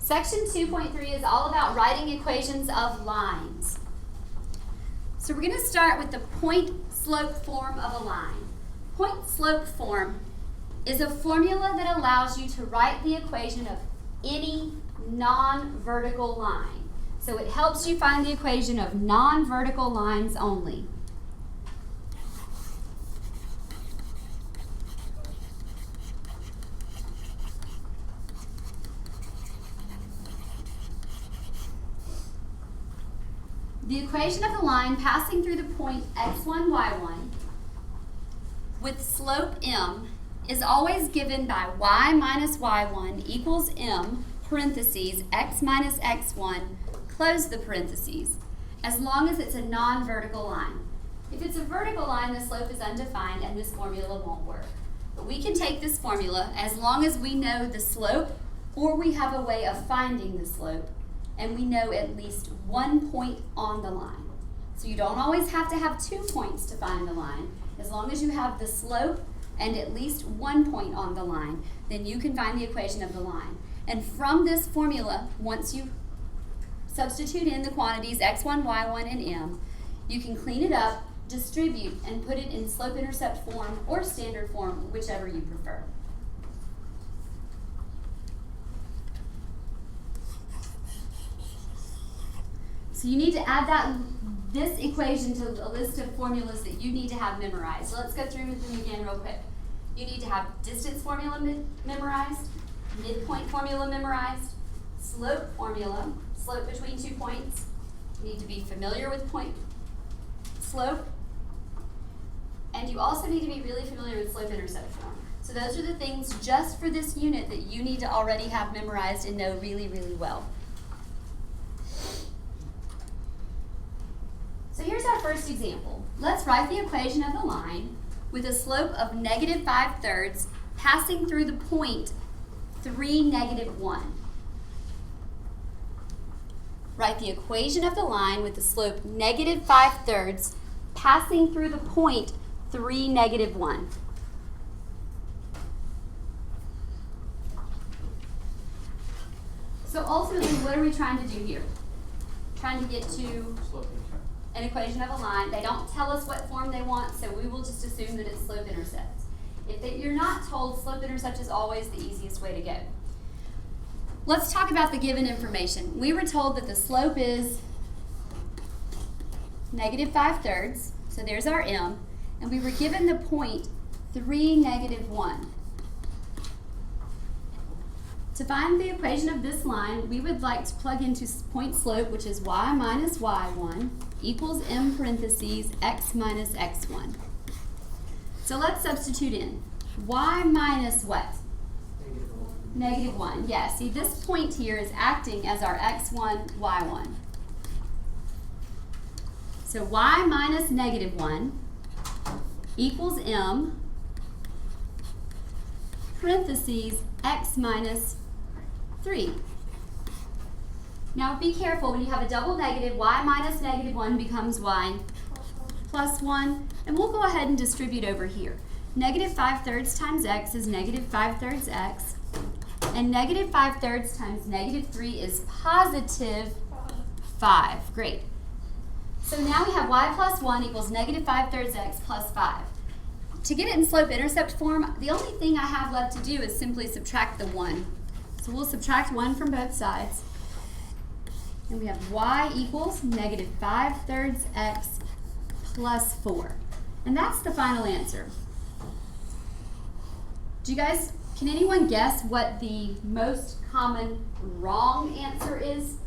Section 2.3 is all about writing equations of lines. So we're going to start with the point-slope form of a line. Point-slope form is a formula that allows you to write the equation of any non-vertical line. So it helps you find the equation of non-vertical lines only. The equation of the line passing through the point x1, y1 with slope m is always given by y minus y1 equals m, parentheses, x minus x1, close the parentheses, as long as it's a non-vertical line. If it's a vertical line, the slope is undefined and this formula won't work. But we can take this formula as long as we know the slope or we have a way of finding the slope and we know at least 1 point on the line. So you don't always have to have 2 points to find the line. As long as you have the slope and at least 1 point on the line, then you can find the equation of the line. And from this formula, once you substitute in the quantities x1, y1, and m, you can clean it up, distribute, and put it in slope-intercept form or standard form, whichever you prefer. So you need to add this equation to a list of formulas that you need to have memorized. So let's go through them again real quick. You need to have distance formula memorized, midpoint formula memorized, slope formula, slope between 2 points. You need to be familiar with point slope. And you also need to be really familiar with slope-intercept form. So those are the things just for this unit that you need to already have memorized and know really, really well. So here's our first example. Let's write the equation of the line with a slope of negative 5/3 passing through the point 3, negative 1. Write the equation of the line with the slope negative 5/3 passing through the point 3, negative 1. So ultimately, what are we trying to do here? Trying to get to an equation of a line. They don't tell us what form they want, so we will just assume that it's slope-intercept. If you're not told, slope-intercept is always the easiest way to go. Let's talk about the given information. We were told that the slope is negative 5/3, so there's our m, and we were given the point 3, negative 1. To find the equation of this line, we would like to plug into point slope, which is y minus y1 equals m parentheses x minus x1. So let's substitute in y minus what? Negative 1. Yeah, see this point here is acting as our x1, y1. So y minus negative 1 equals m parentheses x minus 3. Now be careful, when you have a double negative, y minus negative 1 becomes y plus 1, and we'll go ahead and distribute over here. Negative 5/3 times x is negative 5/3 x, and negative 5/3 times negative 3 is positive 5. Great. So now we have y plus 1 equals negative 5/3 x plus 5. To get it in slope-intercept form, the only thing I have left to do is simply subtract the 1. So we'll subtract 1 from both sides. And we have y equals negative 5/3 x plus 4. And that's the final answer. Can anyone guess what the most common wrong answer is?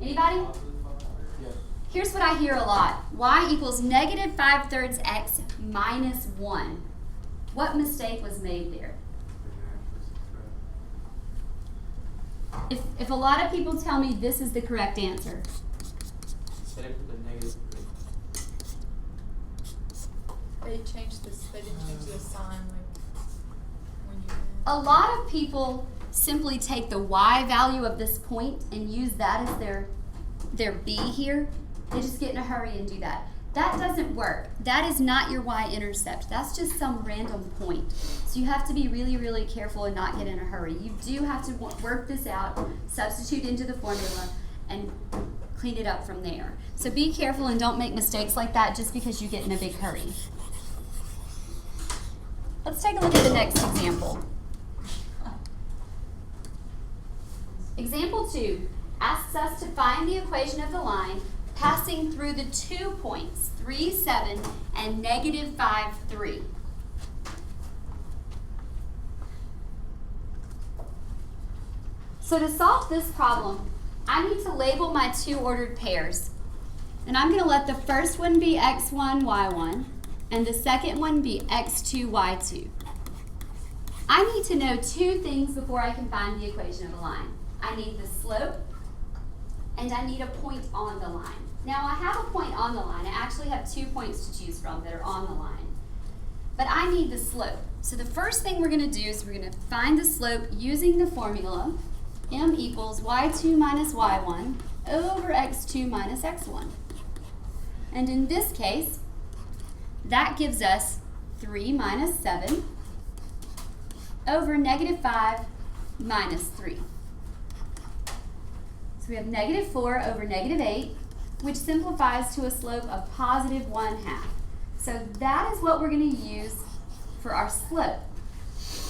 Anybody? Yes. Here's what I hear a lot. Y equals negative 5/3 x minus 1. What mistake was made there? If a lot of people tell me this is the correct answer. They put the negative 3. They didn't change the sign when you A lot of people simply take the y value of this point and use that as their b here. They just get in a hurry and do that. That doesn't work. That is not your y-intercept. That's just some random point. So you have to be really, really careful and not get in a hurry. You do have to work this out, substitute into the formula, and clean it up from there. So be careful and don't make mistakes like that just because you get in a big hurry. Let's take a look at the next example. Example 2 asks us to find the equation of the line passing through the 2 points, 3, 7, and negative 5, 3. So to solve this problem, I need to label my 2 ordered pairs. And I'm going to let the first one be x1, y1, and the second one be x2, y2. I need to know 2 things before I can find the equation of a line. I need the slope, and I need a point on the line. Now I have a point on the line. I actually have 2 points to choose from that are on the line. But I need the slope. So the first thing we're going to do is we're going to find the slope using the formula m equals y2 minus y1 over x2 minus x1. And in this case, that gives us 3 minus 7 over negative 5 minus 3. So we have negative 4 over negative 8, which simplifies to a slope of positive 1/2. So that is what we're going to use for our slope.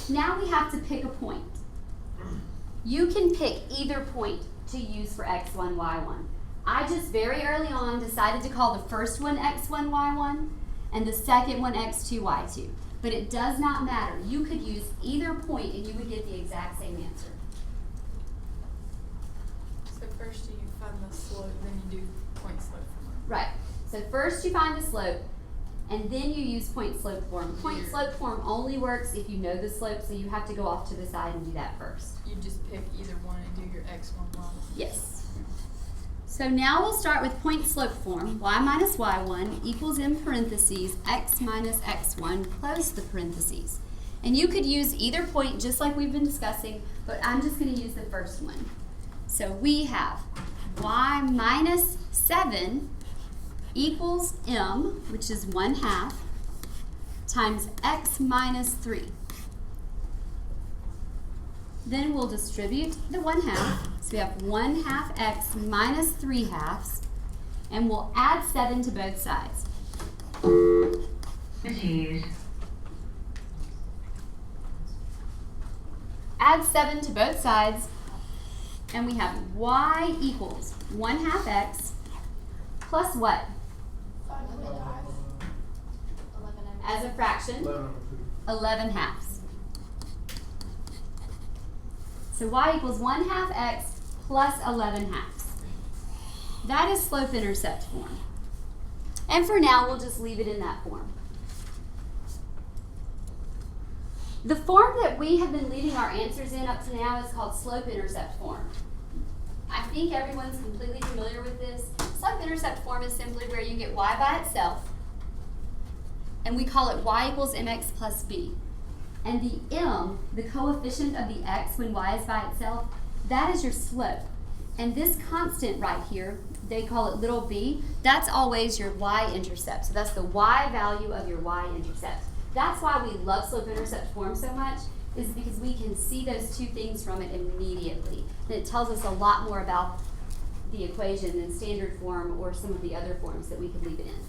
Now we have to pick a point. You can pick either point to use for x1, y1. I just very early on decided to call the first one x1, y1 and the second one x2, y2. But it does not matter. You could use either point and you would get the exact same answer. So first you find the slope, then you do point slope form. Right. So first you find the slope, and then you use point slope form. Point slope form only works if you know the slope, so you have to go off to the side and do that first. You just pick either one and do your x1, y1. Yes. So now we'll start with point slope form. Y minus y1 equals in parentheses x minus x1 close the parentheses. And you could use either point just like we've been discussing, but I'm just going to use the first one. So we have y minus 7 equals m, which is 1/2, times x minus 3. Then we'll distribute the 1/2. So we have 1/2 x minus 3/2, and we'll add 7 to both sides. Add 7 to both sides, and we have y equals 1/2 x plus what? As a fraction, 11/2. So y equals 1/2 x plus 11/2. That is slope-intercept form. And for now, we'll just leave it in that form. The form that we have been leaving our answers in up to now is called slope-intercept form. I think everyone's completely familiar with this. Slope-intercept form is simply where you get y by itself, and we call it y equals mx plus b. And the m, the coefficient of the x when y is by itself, that is your slope. And this constant right here, they call it little b, that's always your y-intercept. So that's the y value of your y-intercept. That's why we love slope-intercept form so much, is because we can see those 2 things from it immediately. And it tells us a lot more about the equation than standard form or some of the other forms that we could leave it in.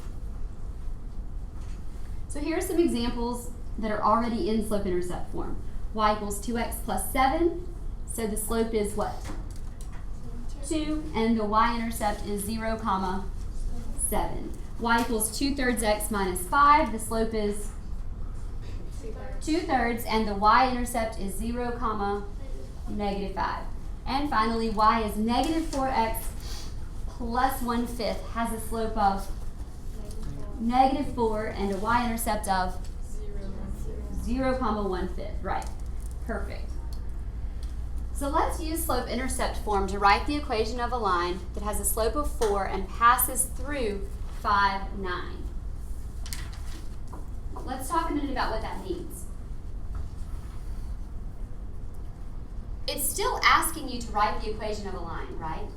So here are some examples that are already in slope-intercept form. Y equals 2x plus 7, so the slope is what? 2, and the y-intercept is 0, 7. Y equals 2/3 x minus 5, the slope is 2/3, and the y-intercept is 0, negative 5. And finally, y is negative 4x plus 1/5, has a slope of negative 4 and a y-intercept of 0, 1/5. Right. Perfect. So let's use slope-intercept form to write the equation of a line that has a slope of 4 and passes through 5, 9. Let's talk a minute about what that means. It's still asking you to write the equation of a line, right?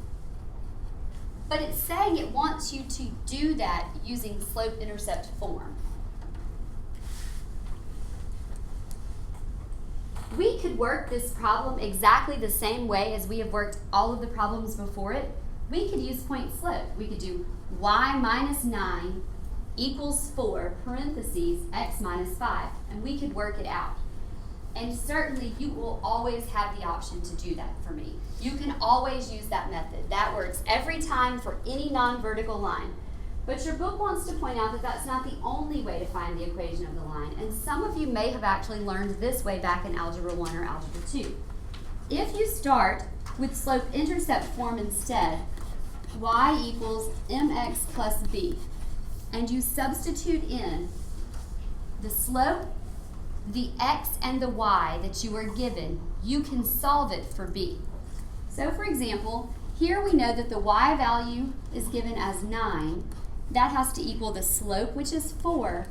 but it's saying it wants you to do that using slope-intercept form. We could work this problem exactly the same way as we have worked all of the problems before it. We could use point slope. We could do y minus 9 equals 4 parentheses x minus 5, and we could work it out. And certainly you will always have the option to do that for me. You can always use that method. That works every time for any non-vertical line. But your book wants to point out that that's not the only way to find the equation of the line. And some of you may have actually learned this way back in Algebra 1 or Algebra 2. If you start with slope-intercept form instead, y equals mx plus b, and you substitute in the slope, the x, and the y that you are given, you can solve it for b. So for example, here we know that the y value is given as 9. That has to equal the slope, which is 4,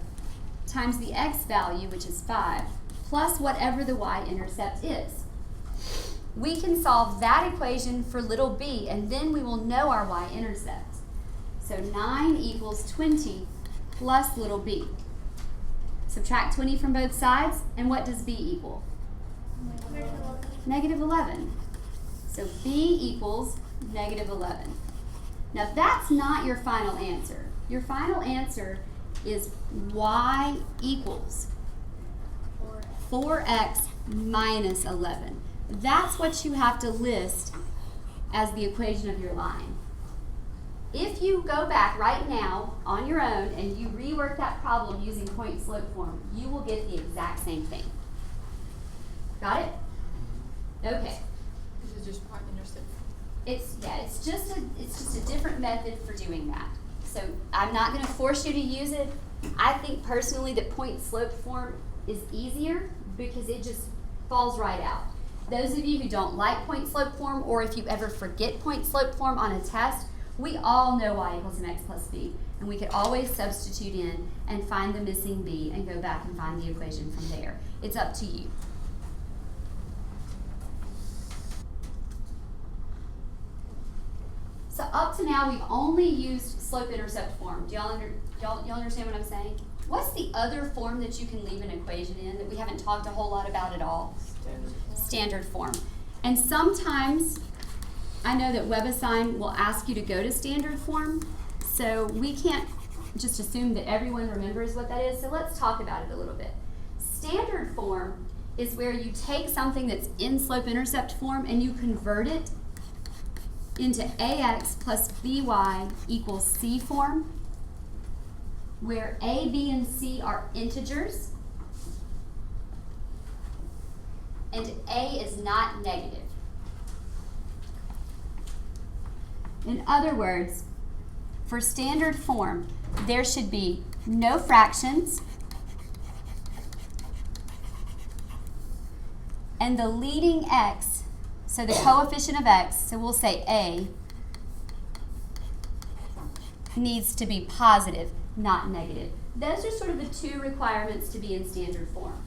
times the x value, which is 5, plus whatever the y-intercept is. We can solve that equation for little b, and then we will know our y-intercept. So 9 equals 20 plus little b. Subtract 20 from both sides, and what does b equal? Negative 11. So b equals negative 11. Now that's not your final answer. Your final answer is y equals 4x minus 11. That's what you have to list as the equation of your line. If you go back right now on your own and you rework that problem using point slope form, you will get the exact same thing. Got it? Okay. This is just point intercept. It's just a different method for doing that. So I'm not going to force you to use it. I think personally that point slope form is easier because it just falls right out. Those of you who don't like point slope form, or if you ever forget point slope form on a test, we all know y equals mx plus b, and we could always substitute in and find the missing b and go back and find the equation from there. It's up to you. So up to now, we've only used slope-intercept form. Do y'all understand what I'm saying? What's the other form that you can leave an equation in that we haven't talked a whole lot about at all? Standard form. And sometimes, I know that WebAssign will ask you to go to standard form, so we can't just assume that everyone remembers what that is, so let's talk about it a little bit. Standard form is where you take something that's in slope-intercept form and you convert it into ax plus by equals c form, where a, b, and c are integers, and a is not negative. In other words, for standard form, there should be no fractions, and the leading x, so the coefficient of x, so we'll say a, needs to be positive, not negative. Those are sort of the two requirements to be in standard form.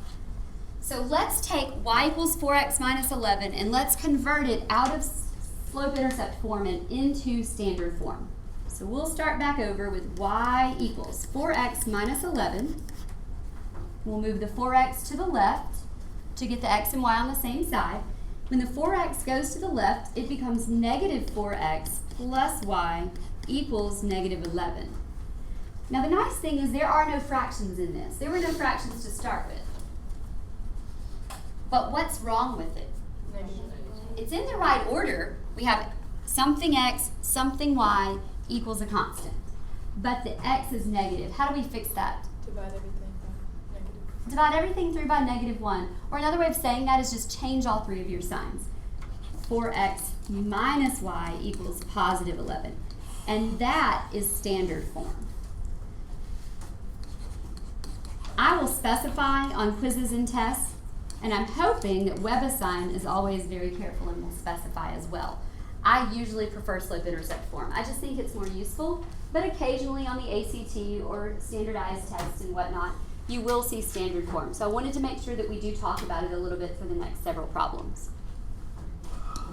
So let's take y equals 4x minus 11 and let's convert it out of slope-intercept form and into standard form. So we'll start back over with y equals 4x minus 11. We'll move the 4x to the left to get the x and y on the same side. When the 4x goes to the left, it becomes negative 4x plus y equals negative 11. Now the nice thing is there are no fractions in this. There were no fractions to start with. But what's wrong with it? It's in the right order. We have something x, something y equals a constant. But the x is negative. How do we fix that? Divide everything by negative. Divide everything through by negative 1. Or another way of saying that is just change all three of your signs. 4x minus y equals positive 11. And that is standard form. I will specify on quizzes and tests, and I'm hoping that WebAssign is always very careful and will specify as well. I usually prefer slope-intercept form. I just think it's more useful, but occasionally on the ACT or standardized tests and whatnot, you will see standard form. So I wanted to make sure that we do talk about it a little bit for the next several problems.